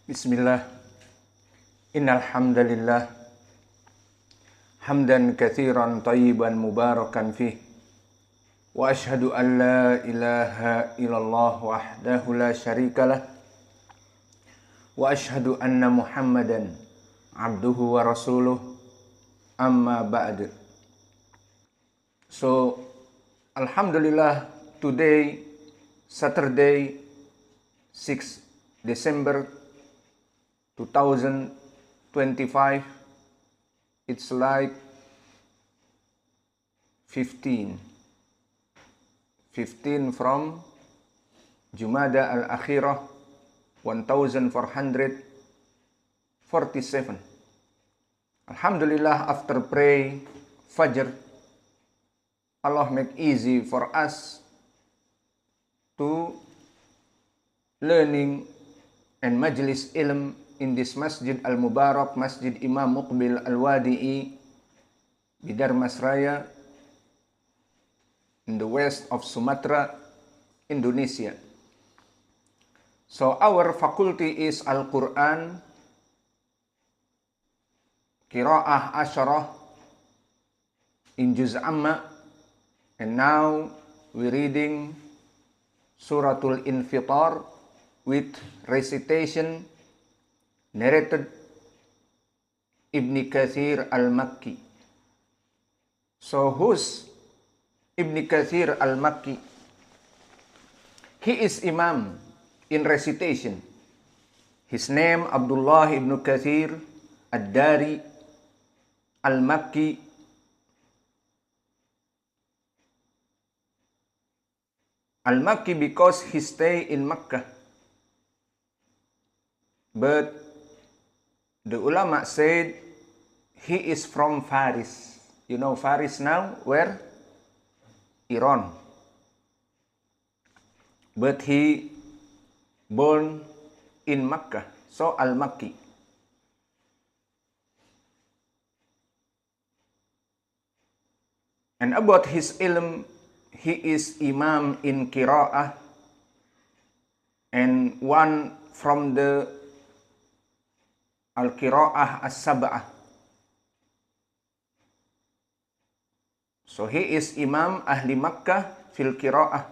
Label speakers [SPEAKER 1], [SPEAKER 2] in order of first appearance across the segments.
[SPEAKER 1] Bismillah. Innal hamdalillah hamdan katsiran thayyiban mubarakan fih. Wa asyhadu an la ilaha illallah wahdahu la syarikalah. Wa asyhadu anna Muhammadan abduhu wa rasuluh. Amma ba'd. So, alhamdulillah, today Saturday 6 December 2025, it's like 15 from Jumada al-Akhirah 1447. Alhamdulillah, after pray Fajr, Allah make easy for us to learning and majlis ilm in this Masjid Al-Mubarak, Masjid Imam Muqbil Al-Wadi'i, Bidarmas Raya, in the west of Sumatra, Indonesia. So our faculty is Al-Quran, Qira'ah Asyarah in Juz Amma, and now we're reading Suratul Infitar with recitation narrated Ibn Kathir al-Makki. So who's Ibn Kathir al-Makki? He is Imam in recitation. His name Abdullah ibn Kathir ad-Dari al-Makki. Al-Makki because he stay in Makkah. But the ulama said he is from Faris. You know Faris now? Where? Iran. But he born in Makkah. So Al-Makki. And about his ilm, he is Imam in Qira'ah and one from the Al-Qira'ah As-Sab'ah. So he is Imam Ahli Makkah fil Qira'ah.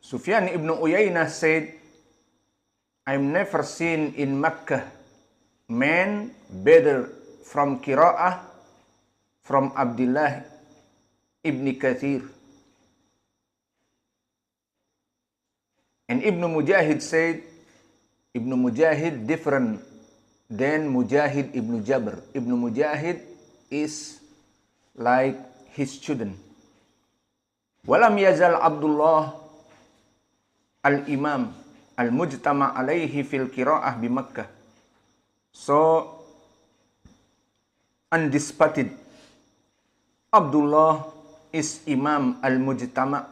[SPEAKER 1] Sufyan ibn Uyainah said, I've never seen in Makkah man better from Qira'ah from Abdullah ibn Kathir. And Ibn Mujahid said, Ibn Mujahid different than Mujahid ibn Jabr. Ibn Mujahid is like his student. Walam yazal Abdullah al-Imam al-Mujtama alayhi fil Qira'ah bi Makkah. So, undisputed, Abdullah is Imam al-Mujtama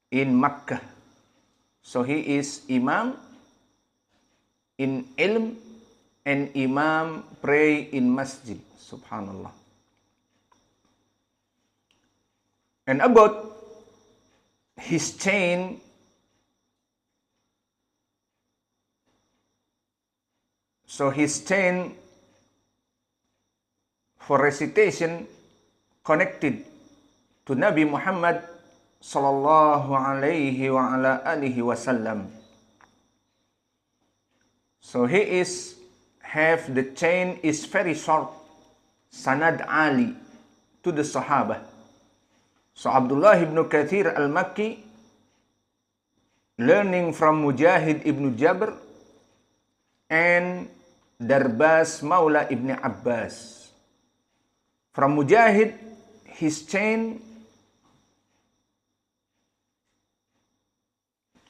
[SPEAKER 1] in Makkah. So he is Imam in ilm and Imam pray in masjid. Subhanallah. And about his chain, so his chain for recitation connected to Nabi Muhammad sallallahu alaihi wa ala alihi wasallam. So he is have the chain is very short, sanad ali to the Sahaba. So Abdullah ibn Kathir al-Makki learning from Mujahid ibn Jabr and Darbas Maula ibn Abbas. From Mujahid, his chain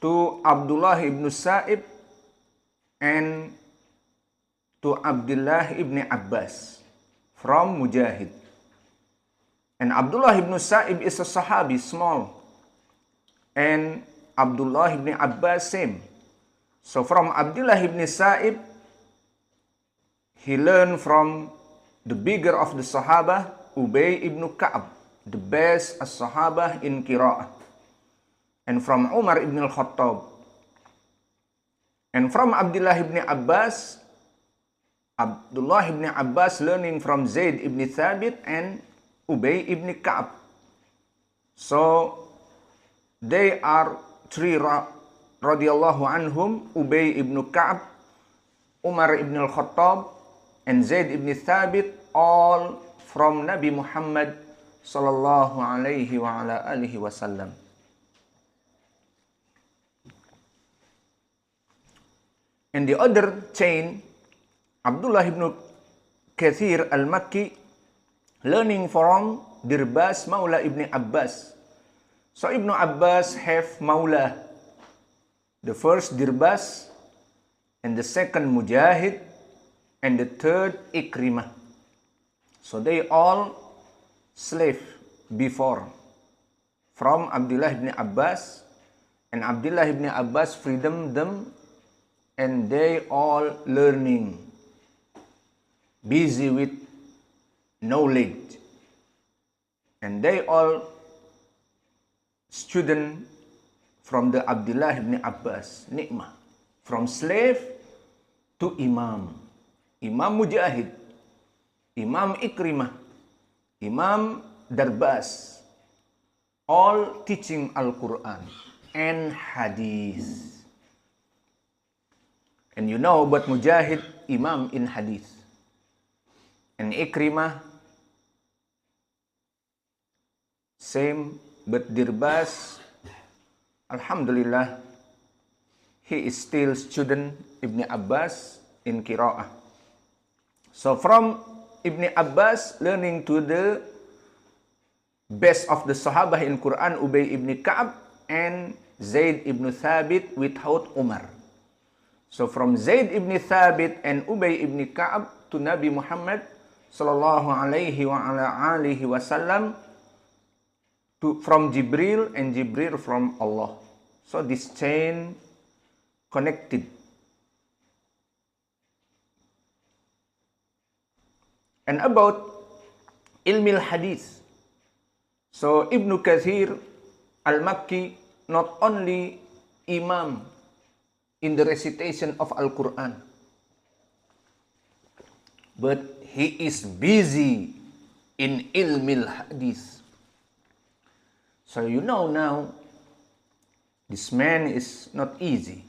[SPEAKER 1] to Abdullah ibn Sa'ib and to Abdullah ibn Abbas from Mujahid. And Abdullah ibn Sa'ib is a Sahabi, small. And Abdullah ibn Abbas, same. So from Abdullah ibn Sa'ib, he learned from the bigger of the Sahaba, Ubay ibn Ka'ab, the best as-sahabah in qira'ah. And from Umar ibn al-Khattab. And from Abdullah ibn Abbas learning from Zaid ibn Thabit and Ubay ibn Ka'ab. So they are three radiyallahu anhum, Ubay ibn Ka'ab, Umar ibn al-Khattab, and Zaid ibn Thabit, all from Nabi Muhammad sallallahu alaihi wa ala alihi wasallam. And the other chain, Abdullah ibn Kathir al-Makki, learning from Dirbas Maula ibn Abbas. So Ibn Abbas have Maula. The first Dirbas, and the second Mujahid, and the third Ikrimah. So they all slave before from Abdullah ibn Abbas, and Abdullah ibn Abbas freedom them, and they all learning, busy with knowledge, and they all student from the Abdullah ibn Abbas, nikmah, from slave to Imam Mujahid, Imam Ikrimah, Imam Darbas, all teaching Al-Quran and Hadith. And you know about Mujahid, Imam in Hadith. And Ikrimah, same, but Dirbas, Alhamdulillah, he is still student Ibn Abbas in Qira'ah. So from Ibn Abbas learning to the best of the Sahabah in Quran, Ubay ibn Ka'ab and Zaid ibn Thabit without Umar. So from Zaid ibn Thabit and Ubay ibn Ka'ab to Nabi Muhammad sallallahu alaihi wa ala alihi wasallam, from Jibril, and Jibril from Allah. So this chain connected. And about Ilmil Hadith. So Ibn Kathir al-Makki not only Imam in the recitation of Al-Quran, but he is busy in Ilmil Hadith. So you know now, this man is not easy.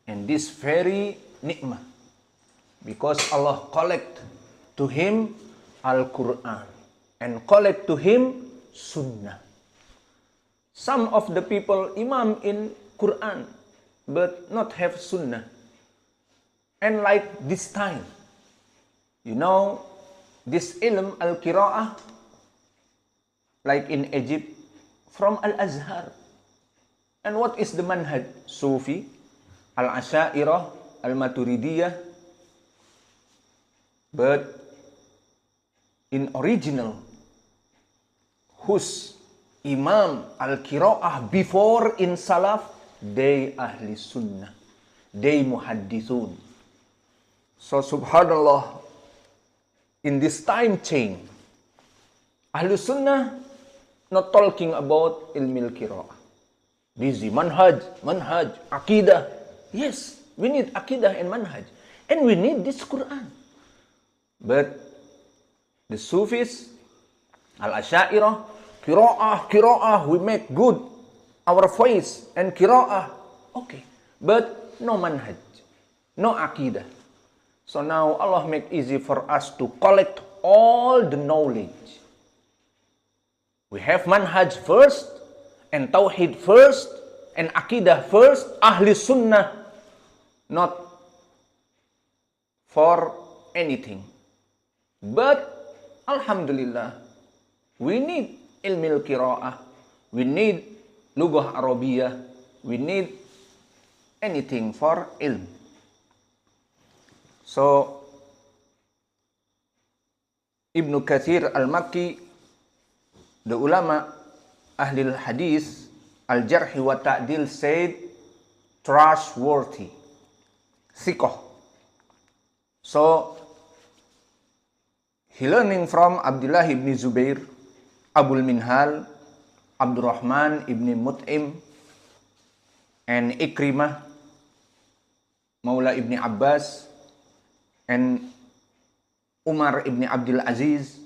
[SPEAKER 1] And this very nikmah. Because Allah collect to him Al-Quran. And collect to him Sunnah. Some of the people Imam in Quran, but not have Sunnah. And like this time, you know, this ilm Al-Qira'ah, like in Egypt, from Al-Azhar. And what is the manhaj? Sufi, Al-Ashairah, Al-Maturidiyah. But in original, whose Imam Al-Qira'ah before in Salaf, they Ahli Sunnah, they Muhaddithun. So subhanallah, in this time chain, Ahli Sunnah not talking about ilmil qira'ah. Busy, manhaj, akidah. Yes, we need akidah and manhaj. And we need this Quran. But the Sufis, Al-Ashairah, qira'ah, we make good our voice and qira'ah. Okay, but no manhaj, no akidah. So now Allah make easy for us to collect all the knowledge. We have manhaj first, and tawhid first, and akidah first, ahli sunnah, not for anything. But alhamdulillah, we need ilmil qira'ah, we need lughah Arabiyah, we need anything for ilm. So Ibn Kathir al-Makki, the ulama Ahlul Hadith, Al-Jarh wa Ta'dil said, trustworthy, thiqah. So he learning from Abdullah ibn Zubair, Abul Minhal, Abdurrahman ibn Mut'im, and Ikrimah, Maula ibn Abbas, and Umar ibn Abdul Aziz,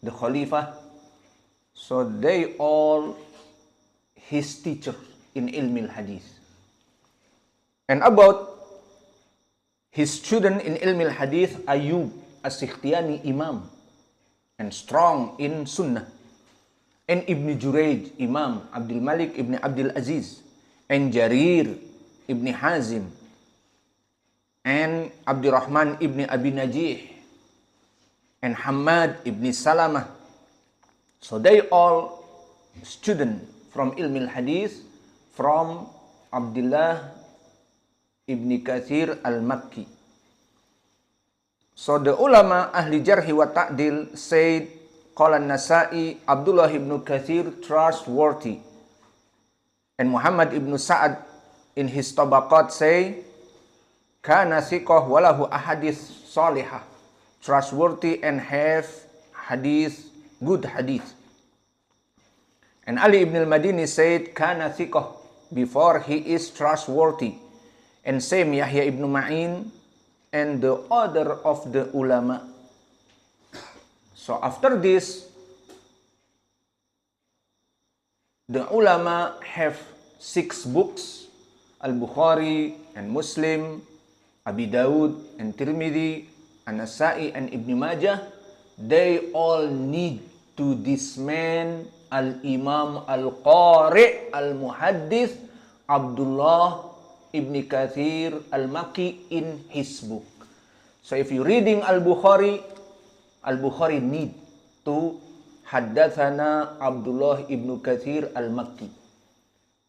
[SPEAKER 1] the Khalifah. So they all his teacher in ilmi al-hadith. And about his student in ilmi al-hadith, Ayub as-Sikhtiyani Imam, and strong in Sunnah. And Ibn Jurayj Imam, Abdul Malik ibn Abdul Aziz, and Jarir ibn Hazim, and Abdurrahman ibn Abi Najih, and Hamad ibn Salamah. So they all student from ilmi al-hadith from Abdullah ibn Kathir al-Makki. So the ulama ahli jarhi wa ta'dil said, qala an-Nasa'i, Abdullah ibn Kathir trustworthy. And Muhammad ibn Sa'ad in his tabaqat say, kana thiqah walahu ahadith salihah, trustworthy and have hadith, good hadith. And Ali ibn al-Madini said, kana thiqah, before he is trustworthy. And same Yahya ibn Ma'in and the other of the ulama. So after this, the ulama have 6 books, Al-Bukhari and Muslim, Abi Dawud and Tirmidhi, An-Nasa'i and Ibn Majah. They all need to disman Al-Imam Al-Qari Al-Muhaddith Abdullah ibn Kathir Al-Makki in his book. So if you're reading Al-Bukhari, Al-Bukhari need to Haddathana Abdullah ibn Kathir Al-Makki.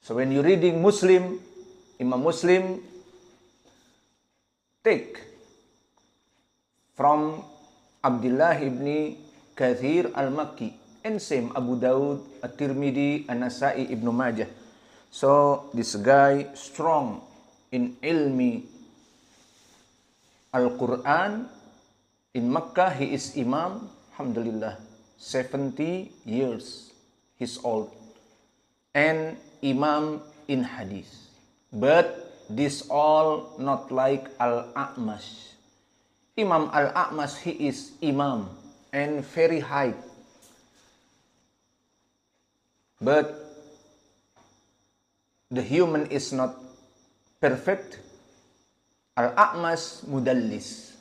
[SPEAKER 1] So when you're reading Muslim, Imam Muslim, take from Abdullah ibn Kathir Al-Makki. And same Abu Dawud, At-Tirmidhi, An-Nasa'i, Ibn Majah. So this guy strong in ilmi Al-Quran. In Makkah he is Imam, alhamdulillah, 70 years he's old. And Imam in Hadith. But this all not like Al-A'mash. Imam Al-A'mash, he is Imam and very high. But the human is not perfect. Al-A'mash mudallis.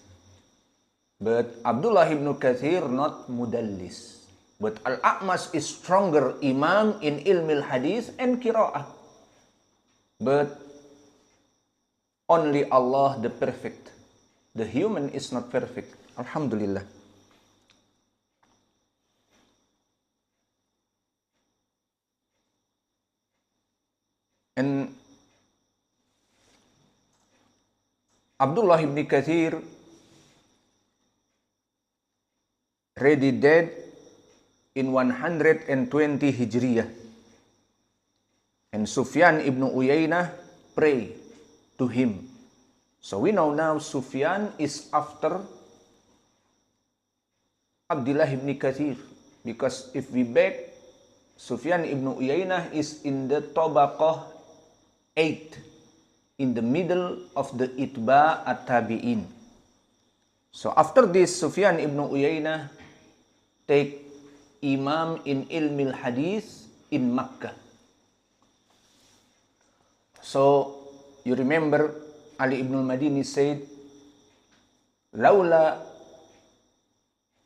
[SPEAKER 1] But Abdullah ibn Kathir not mudallis. But Al-A'mash is stronger imam in ilmi al-hadith and qira'ah. But only Allah the perfect. The human is not perfect. Alhamdulillah. And Abdullah ibn Kathir already dead in 120 Hijriyah. And Sufyan ibn Uyainah pray to him. So we know now Sufyan is after Abdullah ibn Kathir. Because if we back, Sufyan ibn Uyainah is in the Tabaqah 8, in the middle of the Itba at-Tabi'in. So after this, Sufyan ibn Uyainah take imam in ilmi al-hadith in Makkah. So you remember Ali ibn al-Madini said, Laula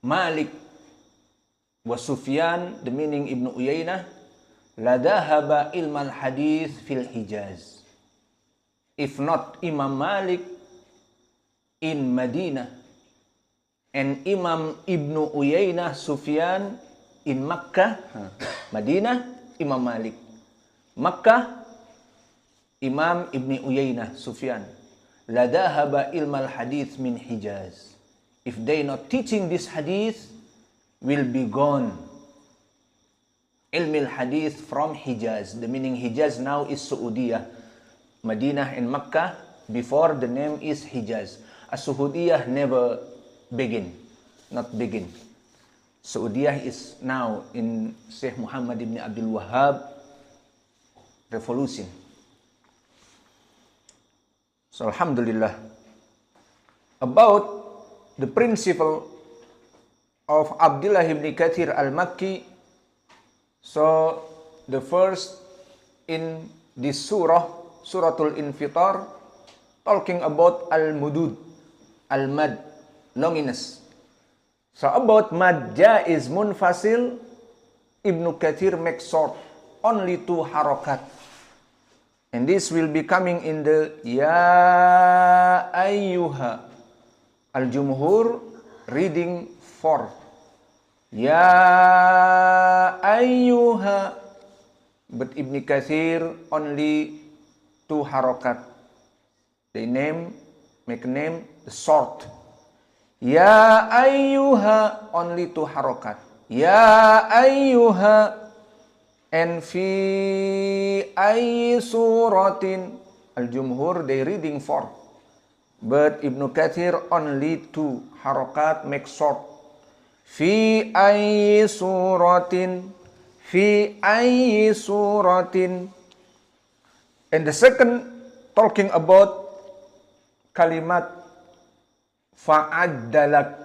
[SPEAKER 1] Malik wa Sufyan, the meaning Ibn Uyainah, ladahaba ilm al-hadith fil Hijaz. If not Imam Malik in Madinah and Imam Ibn Uyainah Sufyan in Makkah, Madinah Imam Malik, Makkah Imam Ibn Uyainah Sufyan, ladahaba ilm al-hadith min Hijaz. If they not teaching this hadith, will be gone. Ilm al-hadith from Hijaz. The meaning Hijaz now is Saudiyah. Madinah and Makkah, before the name is Hijaz. As-Saudiyah never begin. Not begin. Saudiah is now in Sheikh Muhammad ibn Abdul Wahhab revolution. So alhamdulillah, about the principle of Abdullah ibn Kathir al-Makki. So the first in this surah, Suratul Infitar, talking about al-mudud, al-mad, longiness. So about mad jaiz munfasil, Ibn Kathir makes short, only 2 harakat. And this will be coming in the ya ayyuha. Al-Jumhur reading 4. Ya ayyuha. But Ibn Kathir only 2 harakat. They make name the short. Ya ayyuha, only 2 harakat. Ya ayyuha. And fi ayyi suratin. Al-Jumhur they reading 4. But Ibn Kathir only 2 harakat make short. Fi ayyi suratin. Fi ayyi suratin. And the second talking about kalimat fa'addalak.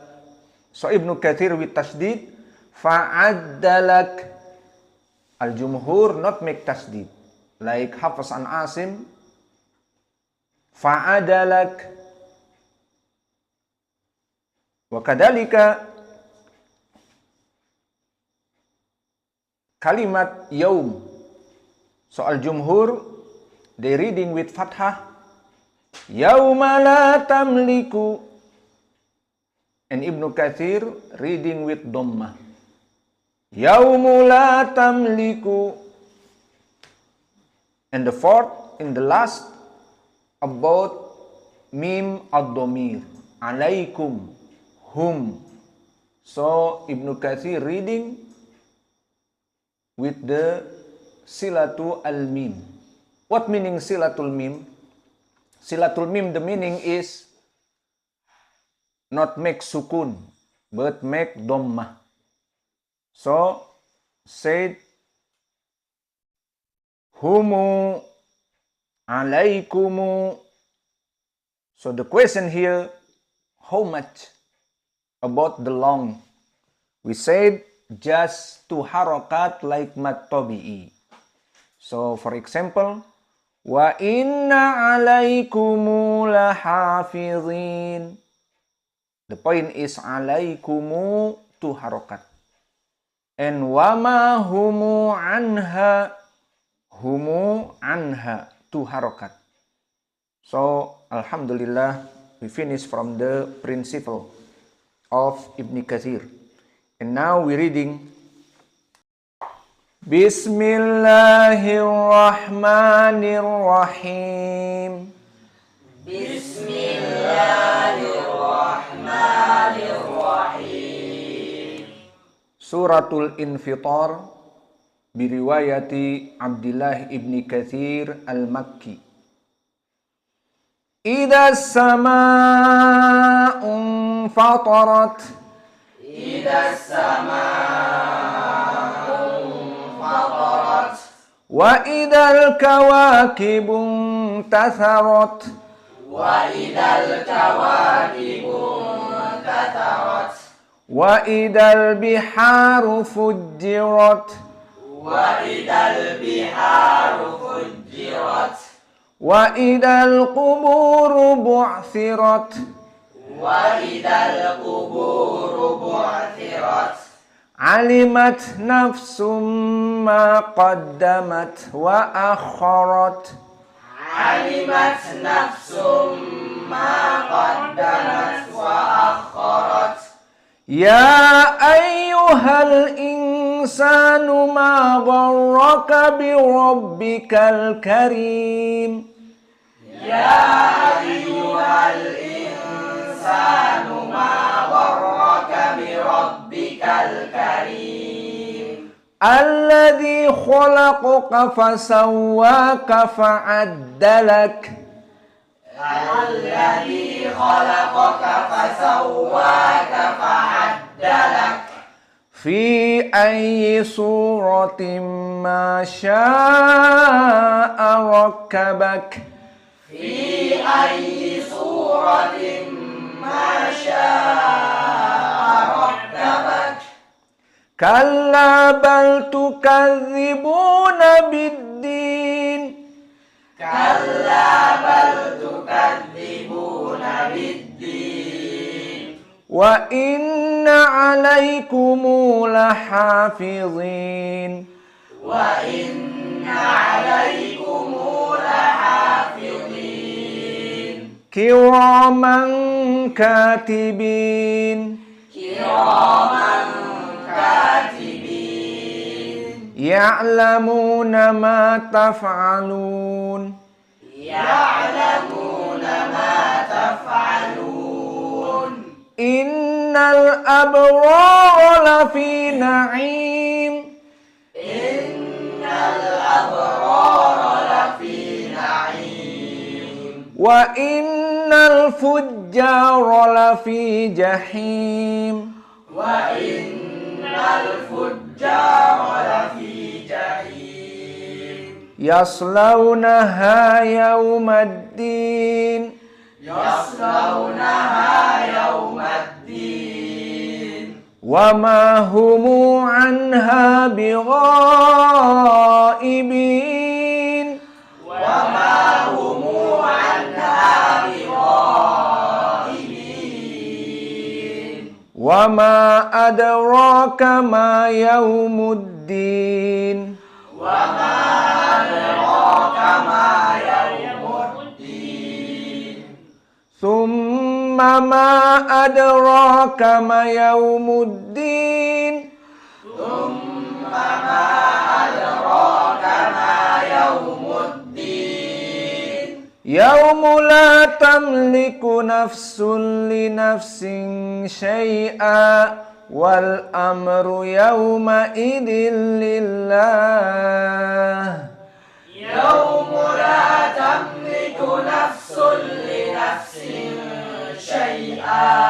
[SPEAKER 1] So Ibn Kathir with tasdid fa'addalak. Al-Jumhur not make tasdid. Like Hafiz an Asim fa'adalak. Wa kadhalika kalimat yaum. So Al-Jumhur they reading with fathah. Yauma la tamliku. And Ibn Kathir reading with dhammah. Yaumu la tamliku. And the fourth, in the last, about mim ad-dhamir. Alaikum. Hum. So Ibn Kathir reading with the silatu al-mim. What meaning silatul mim? Silatul mim, the meaning is not make sukun, but make dhammah. So, said, humu alaikumu. So the question here, how much about the long? We said just 2 harakat like mad tabi'i. So for example, wa inna alaikumu lahafizin. The point is alaikumu 2 harakat. And wama humu anha 2 harakat. So alhamdulillah, we finish from the principle of Ibn Kathir. And now we're reading Bismillahirrahmanirrahim. Bismillahirrahmanirrahim. Suratul Infitar biriwayati Abdullah ibn Kathir al-Makki. Idza as-samaa'u fatarat. Idza as-samaa'u fatarat. Wa idzal kawakibu intatharat. Wa idzal kawakibu intatharat. Wa idzal biharu fujjirat. Wa idzal biharu fujjirat. Wa idzal quburu bu'thirat. Wa idzal quburu bu'thirat. Alimat nafsum ma qaddamat wa akharat. Alimat nafsum ma qaddamat wa akharat. Ya ayyuhal insanu ma gharraka bi rabbikal karim. Ya ayyuhal insanu ma gharraka bi rabbikal karim. Alladhi khalaqaka fasawwaka fa'addalak. Alladhi khalaqaka fasawwaka fa'addalak. fi ayyi suratin ma syaa rakkabak.
[SPEAKER 2] في أي سورة ما شاء ركبك.
[SPEAKER 1] كلا بل تكذبون بالدين.
[SPEAKER 2] كلا بل تكذبون بالدين.
[SPEAKER 1] وإن عليكم لحافظين.
[SPEAKER 2] وإن عليكم لحافظين.
[SPEAKER 1] كراما كاتبين.
[SPEAKER 2] كراما كاتبين.
[SPEAKER 1] يعلمون ما تفعلون.
[SPEAKER 2] يعلمون ما تفعلون.
[SPEAKER 1] إن الأبرار لفي نعيم.
[SPEAKER 2] إن الأبرار لفي نعيم.
[SPEAKER 1] وإن الفجار لفي جحيم.
[SPEAKER 2] وإن الفجار لفي جحيم.
[SPEAKER 1] يصلونها يوم الدين.
[SPEAKER 2] يصلونها يوم الدين.
[SPEAKER 1] وما هم عنها بغائبين.
[SPEAKER 2] وما هم عنها بغائبين.
[SPEAKER 1] وما أدراك ما يوم الدين.
[SPEAKER 2] وما أدراك ما يوم الدين.
[SPEAKER 1] ثم ما أدراك ما يوم الدين.
[SPEAKER 2] ثم ما أدراك ما يوم الدين.
[SPEAKER 1] يوم لا تملك نفس لنفس شيئا والأمر يومئذ لله.
[SPEAKER 2] يوم لا تملك نفس لنفس شيئا